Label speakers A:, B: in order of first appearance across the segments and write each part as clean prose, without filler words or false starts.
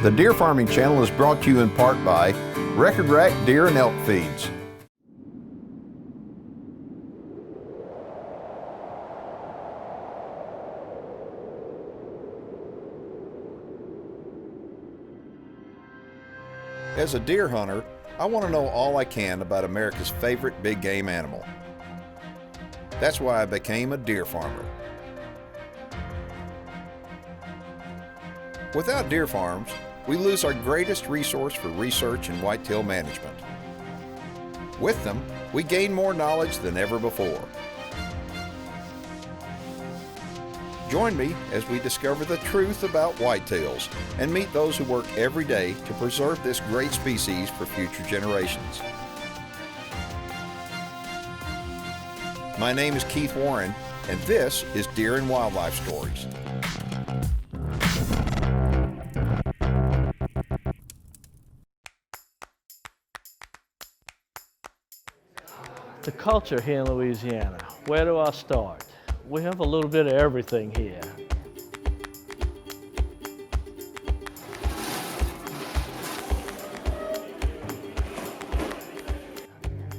A: The Deer Farming Channel is brought to you in part by Record Rack Deer and Elk Feeds. As a deer hunter, I want to know all I can about America's favorite big game animal. That's why I became a deer farmer. Without deer farms, we lose our greatest resource for research and whitetail management. With them, we gain more knowledge than ever before. Join me as we discover the truth about whitetails and meet those who work every day to preserve this great species for future generations. My name is Keith Warren, and this is Deer and Wildlife Stories.
B: The culture here in Louisiana, where do I start? We have a little bit of everything here.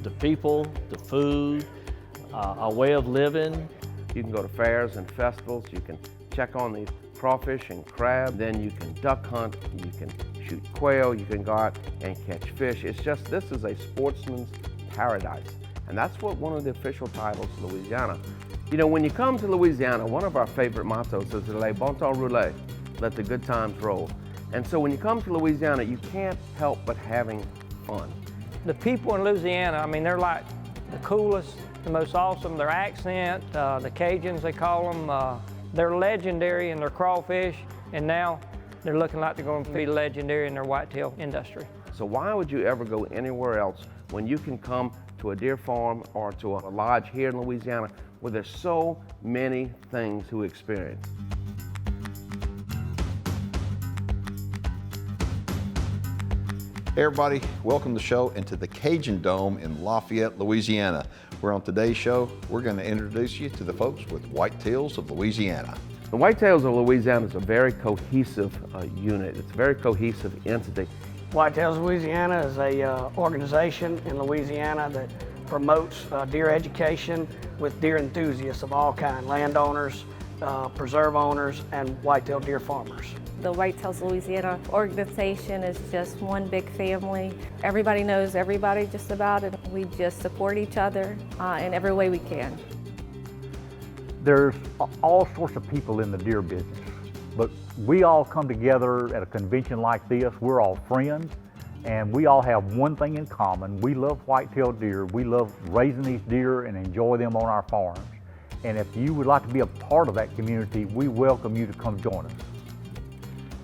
B: The people, the food, our way of living.
C: You can go to fairs and festivals, you can check on these crawfish and crab, then you can duck hunt, you can shoot quail, you can go out and catch fish. It's just, this is a sportsman's paradise. And that's what one of the official titles of Louisiana. You know, when you come to Louisiana, one of our favorite mottos is le bon temps roule, let the good times roll. And so when you come to Louisiana, you can't help but having fun.
D: The people in Louisiana, I mean, they're like the coolest, the most awesome. Their accent, the Cajuns, they call them, they're legendary in their crawfish, and now they're looking like they're going to be legendary in their whitetail industry.
C: So why would you ever go anywhere else when you can come to a deer farm or to a lodge here in Louisiana where there's so many things to experience?
A: Hey everybody, welcome to the show and to the Cajun Dome in Lafayette, Louisiana, where on today's show, we're going to introduce you to the folks with Whitetails of Louisiana.
C: The Whitetails of Louisiana is a very cohesive unit. It's a very cohesive entity.
E: Whitetails of Louisiana is a organization in Louisiana that promotes deer education with deer enthusiasts of all kinds, landowners, preserve owners, and whitetail deer farmers.
F: The Whitetails of Louisiana organization is just one big family. Everybody knows everybody just about it. We just support each other in every way we can.
G: There's all sorts of people in the deer business, but we all come together at a convention like this. We're all friends, and we all have one thing in common. We love whitetail deer. We love raising these deer and enjoy them on our farms. And if you would like to be a part of that community, we welcome you to come join us.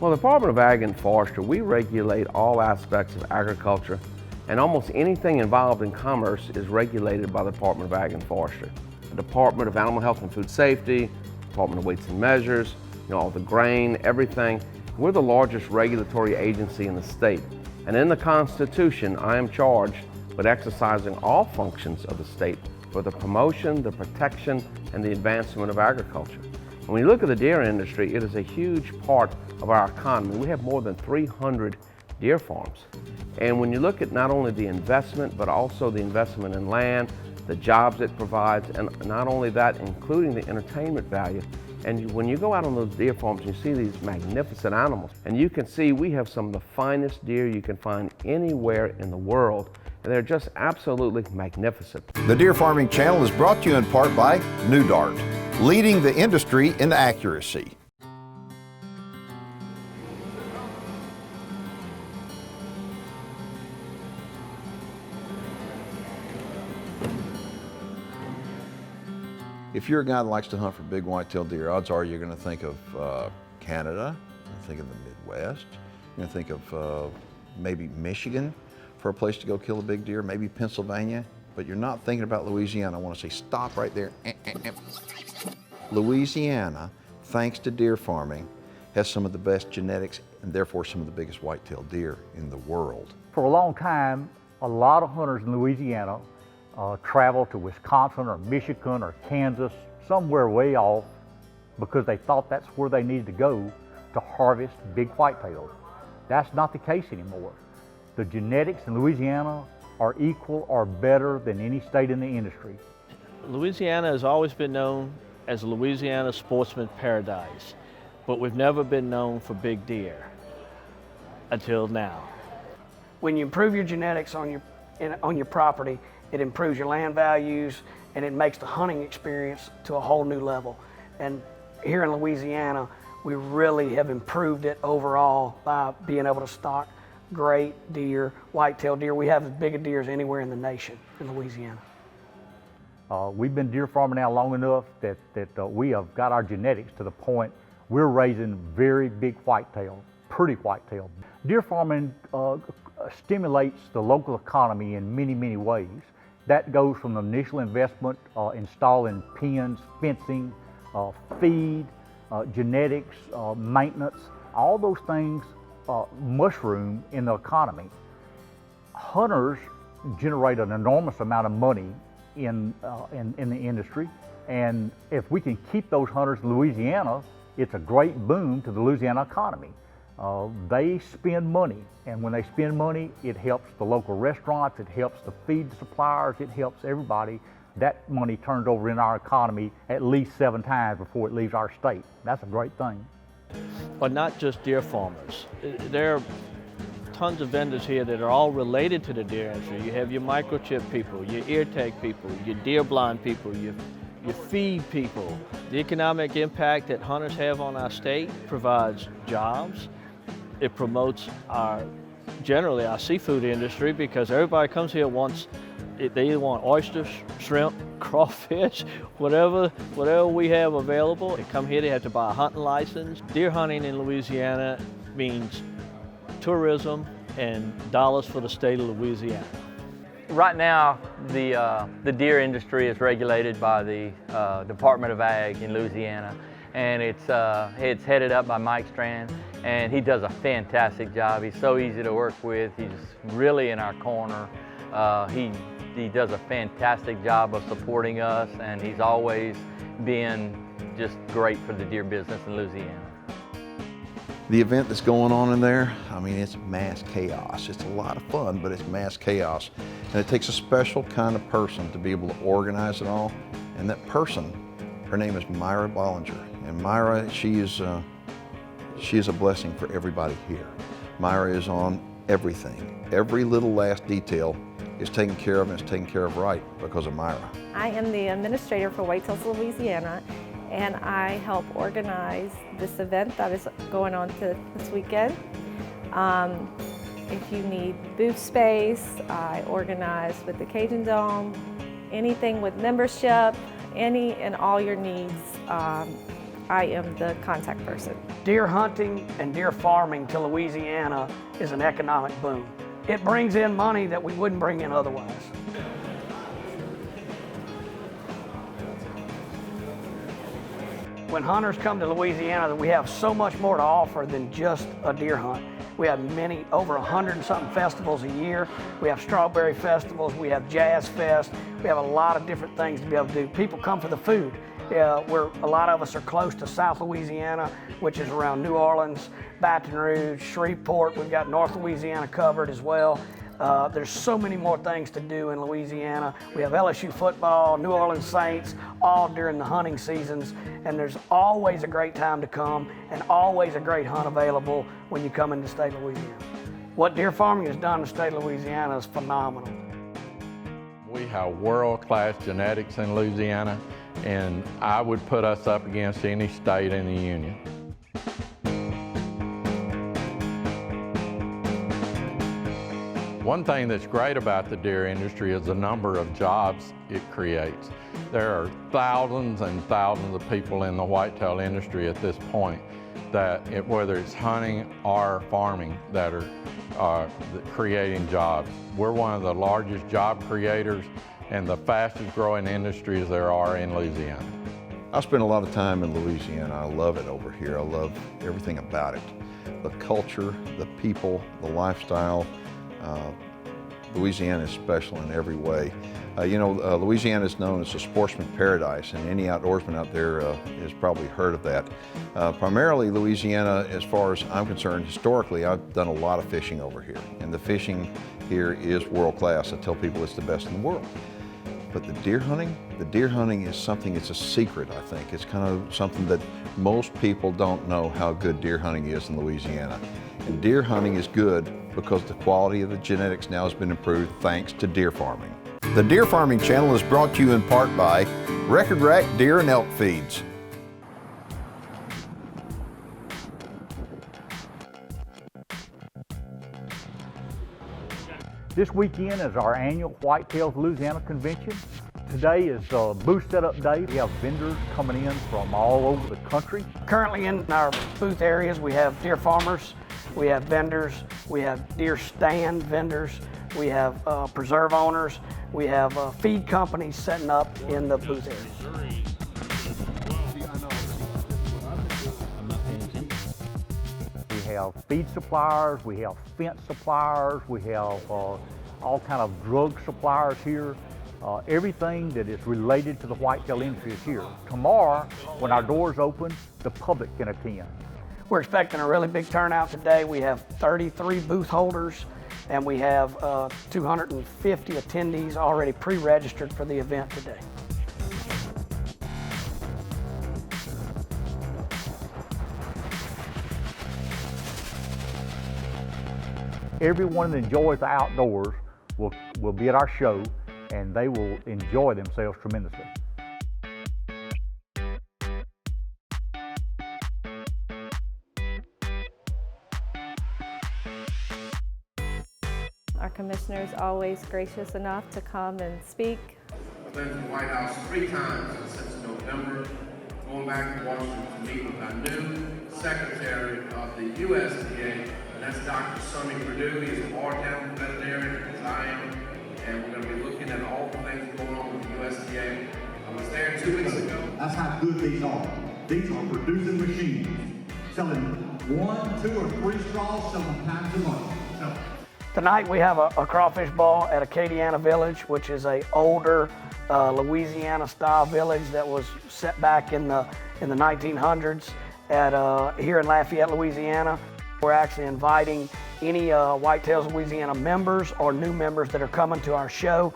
C: Well, the Department of Ag and Forestry, we regulate all aspects of agriculture, and almost anything involved in commerce is regulated by the Department of Ag and Forestry. The Department of Animal Health and Food Safety, Department of Weights and Measures, all the grain, everything. We're the largest regulatory agency in the state. And in the Constitution, I am charged with exercising all functions of the state for the promotion, the protection, and the advancement of agriculture. And when you look at the deer industry, it is a huge part of our economy. We have more than 300 deer farms. And when you look at not only the investment, but also the investment in land, the jobs it provides, and not only that, including the entertainment value. And when you go out on those deer farms, you see these magnificent animals. And you can see we have some of the finest deer you can find anywhere in the world. And they're just absolutely magnificent.
A: The Deer Farming Channel is brought to you in part by New Dart, leading the industry in accuracy. If you're a guy that likes to hunt for big whitetail deer, odds are you're going to think of Canada, you're going to think of the Midwest, you're going to think of maybe Michigan for a place to go kill a big deer, maybe Pennsylvania, but you're not thinking about Louisiana. I want to say stop right there. Louisiana, thanks to deer farming, has some of the best genetics and therefore some of the biggest whitetail deer in the world.
G: For a long time, a lot of hunters in Louisiana travel to Wisconsin or Michigan or Kansas, somewhere way off, because they thought that's where they needed to go to harvest big whitetails. That's not the case anymore. The genetics in Louisiana are equal or better than any state in the industry.
B: Louisiana has always been known as Louisiana sportsman paradise, but we've never been known for big deer until now.
E: When you improve your genetics on your property, it improves your land values and it makes the hunting experience to a whole new level. And here in Louisiana, we really have improved it overall by being able to stock great deer, whitetail deer. We have as big a deer as anywhere in the nation in Louisiana.
G: We've been deer farming now long enough that we have got our genetics to the point we're raising very big whitetail, pretty whitetail. Deer farming stimulates the local economy in many, many ways. That goes from the initial investment, installing pens, fencing, feed, genetics, maintenance, all those things mushroom in the economy. Hunters generate an enormous amount of money in the industry, and if we can keep those hunters in Louisiana, it's a great boom to the Louisiana economy. They spend money, and when they spend money, it helps the local restaurants, it helps the feed suppliers, it helps everybody. That money turns over in our economy at least 7 times before it leaves our state. That's a great thing.
B: But not just deer farmers. There are tons of vendors here that are all related to the deer industry. You have your microchip people, your ear tag people, your deer blind people, your feed people. The economic impact that hunters have on our state provides jobs. It promotes generally our seafood industry, because everybody comes here they either want oysters, shrimp, crawfish, whatever we have available. They come here, they have to buy a hunting license. Deer hunting in Louisiana means tourism and dollars for the state of Louisiana.
H: Right now, the deer industry is regulated by the Department of Ag in Louisiana, and it's headed up by Mike Strand, and he does a fantastic job. He's so easy to work with. He's really in our corner. He does a fantastic job of supporting us, and he's always been just great for the deer business in Louisiana.
A: The event that's going on in there, I mean, it's mass chaos. It's a lot of fun, but it's mass chaos. And it takes a special kind of person to be able to organize it all. And that person, her name is Myra Bollinger. And Myra, she is a blessing for everybody here. Myra is on everything. Every little last detail is taken care of, and it's taken care of right because of Myra.
F: I am the administrator for Whitetails of Louisiana, and I help organize this event that is going on this weekend. If you need booth space, I organize with the Cajun Dome. Anything with membership, any and all your needs, I am the contact person.
E: Deer hunting and deer farming to Louisiana is an economic boom. It brings in money that we wouldn't bring in otherwise. When hunters come to Louisiana, we have so much more to offer than just a deer hunt. We have over 100 and something festivals a year. We have strawberry festivals, we have jazz fest. We have a lot of different things to be able to do. People come for the food. A lot of us are close to South Louisiana, which is around New Orleans, Baton Rouge, Shreveport. We've got North Louisiana covered as well. There's so many more things to do in Louisiana. We have LSU football, New Orleans Saints, all during the hunting seasons, and there's always a great time to come and always a great hunt available when you come into the state of Louisiana. What deer farming has done in the state of Louisiana is phenomenal.
I: We have world-class genetics in Louisiana, and I would put us up against any state in the union. One thing that's great about the deer industry is the number of jobs it creates. There are thousands and thousands of people in the whitetail industry at this point that, whether it's hunting or farming, that are creating jobs. We're one of the largest job creators and the fastest growing industries there are in Louisiana.
A: I spend a lot of time in Louisiana. I love it over here. I love everything about it. The culture, the people, the lifestyle. Louisiana is special in every way. Louisiana is known as a sportsman paradise, and any outdoorsman out there has probably heard of that. Primarily Louisiana, as far as I'm concerned, historically, I've done a lot of fishing over here, and the fishing here is world class. I tell people it's the best in the world. But the deer hunting is something, it's a secret, I think. It's kind of something that most people don't know how good deer hunting is in Louisiana. And deer hunting is good because the quality of the genetics now has been improved thanks to deer farming. The Deer Farming Channel is brought to you in part by Record Rack Deer and Elk Feeds.
G: This weekend is our annual Whitetails of Louisiana convention. Today is a booth setup day. We have vendors coming in from all over the country.
E: Currently in our booth areas, we have deer farmers, we have vendors, we have deer stand vendors, we have preserve owners, we have feed companies setting up in the booth areas.
G: We have feed suppliers, we have fence suppliers, we have all kind of drug suppliers here. Everything that is related to the whitetail industry is here. Tomorrow, when our doors open, the public can attend.
E: We're expecting a really big turnout today. We have 33 booth holders, and we have 250 attendees already pre-registered for the event today.
G: Everyone that enjoys the outdoors will be at our show, and they will enjoy themselves tremendously.
F: Our commissioner is always gracious enough to come and speak.
J: I've been to the White House 3 times since November, going back to Washington to meet with our new Secretary of the USDA, and that's Dr. Sonny Perdue. He's a bar-down veterinarian, as I am, and we're going to be looking at all the things going on with the USDA. I was there 2 weeks ago.
K: That's how good these are. These are producing machines, selling 1, 2, or 3 straws, selling pounds of money. So,
E: tonight we have a crawfish ball at Acadiana Village, which is a older Louisiana style village that was set back in the 1900s at here in Lafayette, Louisiana. We're actually inviting any Whitetails of Louisiana members or new members that are coming to our show.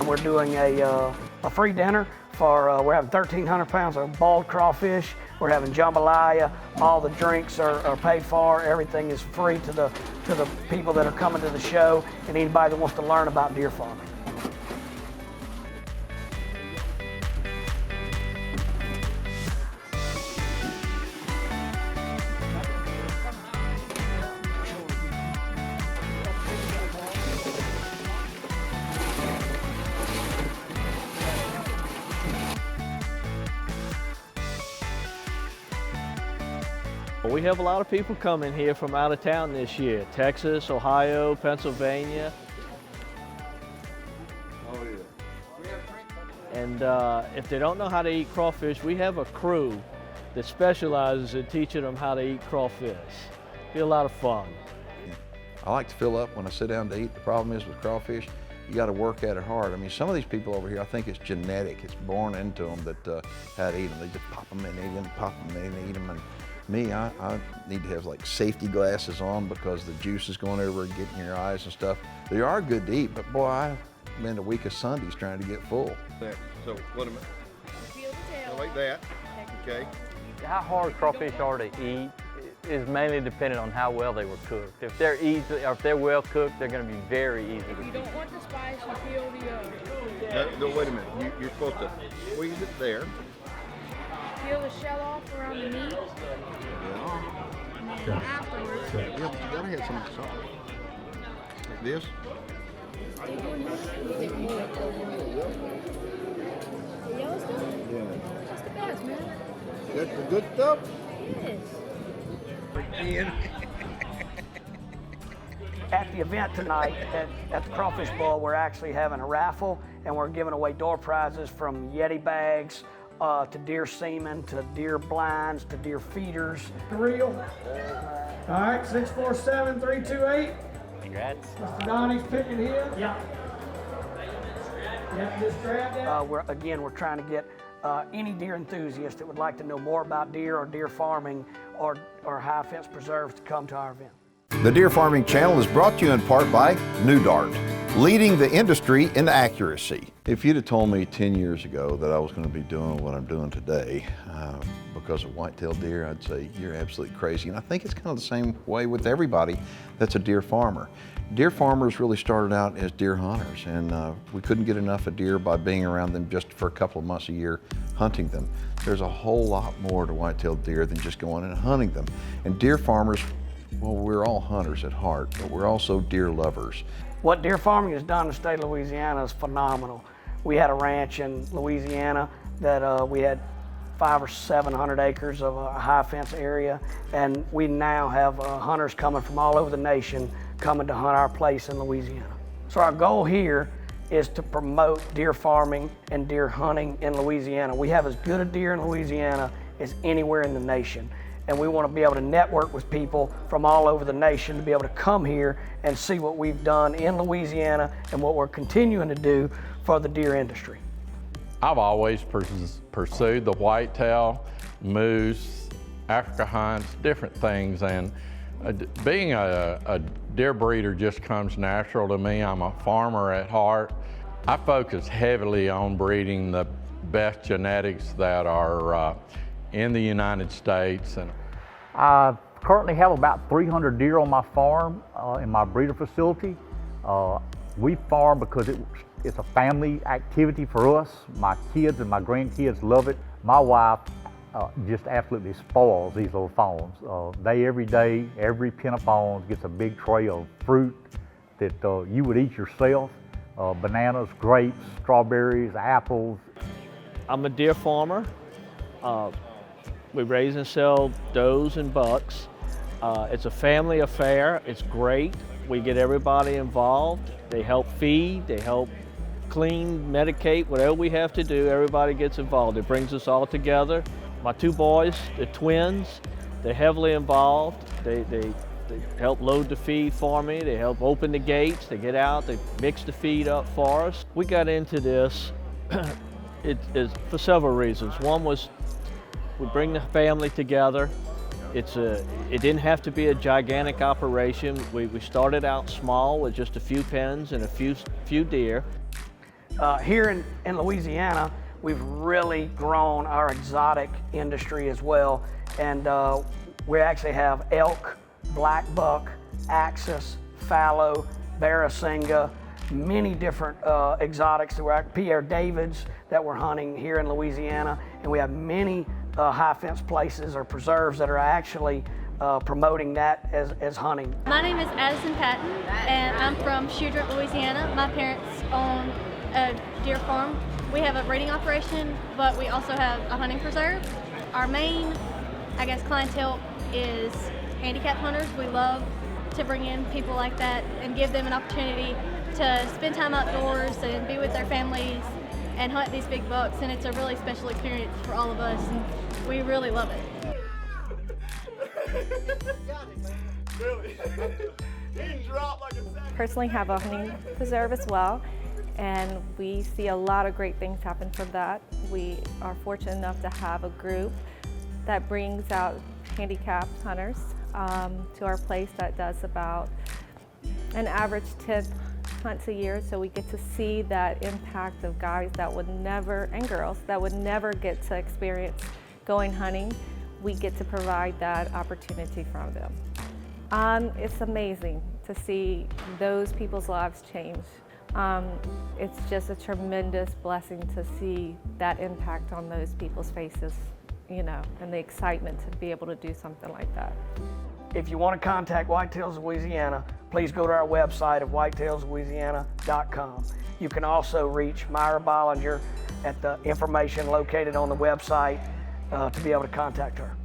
E: We're doing a free dinner for, we're having 1,300 pounds of bald crawfish. We're having jambalaya. All the drinks are paid for. Everything is free to the people that are coming to the show and anybody that wants to learn about deer farming.
B: We have a lot of people coming here from out of town this year. Texas, Ohio, Pennsylvania.
A: Oh yeah.
B: And if they don't know how to eat crawfish, we have a crew that specializes in teaching them how to eat crawfish. Be a lot of fun.
A: I like to fill up when I sit down to eat. The problem is with crawfish, you got to work at it hard. I mean, some of these people over here, I think it's genetic. It's born into them that how to eat them. They just pop them and eat them, pop them and eat them. And me, I need to have like safety glasses on because the juice is going over and getting in your eyes and stuff. They are good to eat, but boy, I've been a week of Sundays trying to get full.
L: So, what am I? Like that, okay.
H: How hard crawfish are to eat is mainly dependent on how well they were cooked. If they're easy, or if they're well cooked, they're going to be very easy to eat.
M: You don't want the spice, you feel the
L: No, wait a minute. You're supposed to squeeze it there.
M: peel the shell off around the meat. And then afterwards,
L: Yeah, but you gotta have some salt. Like this.
M: the yellow stuff?
L: Yeah.
M: That's the best, man.
L: That's the good stuff.
M: Yes.
E: At the event tonight at the Crawfish Bowl, we're actually having a raffle and we're giving away door prizes from Yeti bags to deer semen, to deer blinds, to deer feeders. Reel. All right, 647-328.
H: Congrats.
E: Mr. Donnie's picking his. Yeah. Yep, just grab that. We're trying to get any deer enthusiast that would like to know more about deer or deer farming or high fence preserves to come to our event.
A: The Deer Farming Channel is brought to you in part by New Dart, leading the industry in accuracy. If you'd have told me 10 years ago that I was going to be doing what I'm doing today because of whitetail deer, I'd say you're absolutely crazy. And I think it's kind of the same way with everybody that's a deer farmer. Deer farmers really started out as deer hunters, and we couldn't get enough of deer by being around them just for a couple of months a year hunting them. There's a whole lot more to white-tailed deer than just going and hunting them. And deer farmers, well, we're all hunters at heart, but we're also deer lovers.
E: What deer farming has done in the state of Louisiana is phenomenal. We had a ranch in Louisiana that we had 500 or 700 acres of a high fence area, and we now have hunters coming from all over the nation coming to hunt our place in Louisiana. So our goal here is to promote deer farming and deer hunting in Louisiana. We have as good a deer in Louisiana as anywhere in the nation, and we want to be able to network with people from all over the nation to be able to come here and see what we've done in Louisiana and what we're continuing to do for the deer industry.
I: I've always pursued the whitetail, moose, Africa hunts, different things, and being a deer breeder just comes natural to me. I'm a farmer at heart. I focus heavily on breeding the best genetics that are in the United States. And
G: I currently have about 300 deer on my farm in my breeder facility. We farm because it's a family activity for us. My kids and my grandkids love it. My wife just absolutely spoils these little fawns. Every day, every pen of fawns gets a big tray of fruit that you would eat yourself. Bananas, grapes, strawberries, apples.
B: I'm a deer farmer. We raise and sell does and bucks. It's a family affair. It's great. We get everybody involved. They help feed, they help clean, medicate, whatever we have to do, everybody gets involved. It brings us all together. My two boys, they're twins. They're heavily involved. They help load the feed for me. They help open the gates. They get out, they mix the feed up for us. We got into this for several reasons. One was we bring the family together. It didn't have to be a gigantic operation. We started out small with just a few pens and a few deer.
E: Here in Louisiana, we've really grown our exotic industry as well, and we actually have elk, black buck, axis, fallow, barrasinga, many different exotics that we're Pierre Davids that we're hunting here in Louisiana, and we have many high fence places or preserves that are actually promoting that as hunting.
M: My name is Addison Patton, and I'm from Shoedrop, Louisiana. My parents own a deer farm. We have a breeding operation, but we also have a hunting preserve. Our main, clientele is handicapped hunters. We love to bring in people like that and give them an opportunity to spend time outdoors and be with their families and hunt these big bucks, and it's a really special experience for all of us, and we really love it.
F: Personally have a hunting preserve as well, and we see a lot of great things happen from that. We are fortunate enough to have a group that brings out handicapped hunters to our place that does about an average 10 hunts a year, so we get to see that impact of guys that would never, and girls, that would never get to experience going hunting. We get to provide that opportunity for them. It's amazing to see those people's lives change. It's just a tremendous blessing to see that impact on those people's faces, you know, and the excitement to be able to do something like that.
E: If you want to contact Whitetails of Louisiana, please go to our website at whitetailslouisiana.com. You can also reach Myra Bollinger at the information located on the website to be able to contact her.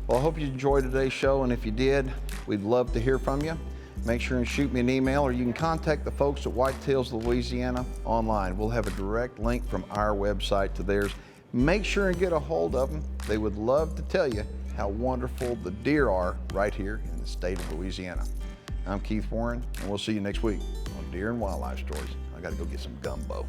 A: Well, I hope you enjoyed today's show, and if you did, we'd love to hear from you. Make sure and shoot me an email, or you can contact the folks at Whitetails of Louisiana online. We'll have a direct link from our website to theirs. make sure and get a hold of them. They would love to tell you how wonderful the deer are right here in the state of Louisiana. I'm Keith Warren, and we'll see you next week on Deer and Wildlife Stories. I gotta go get some gumbo.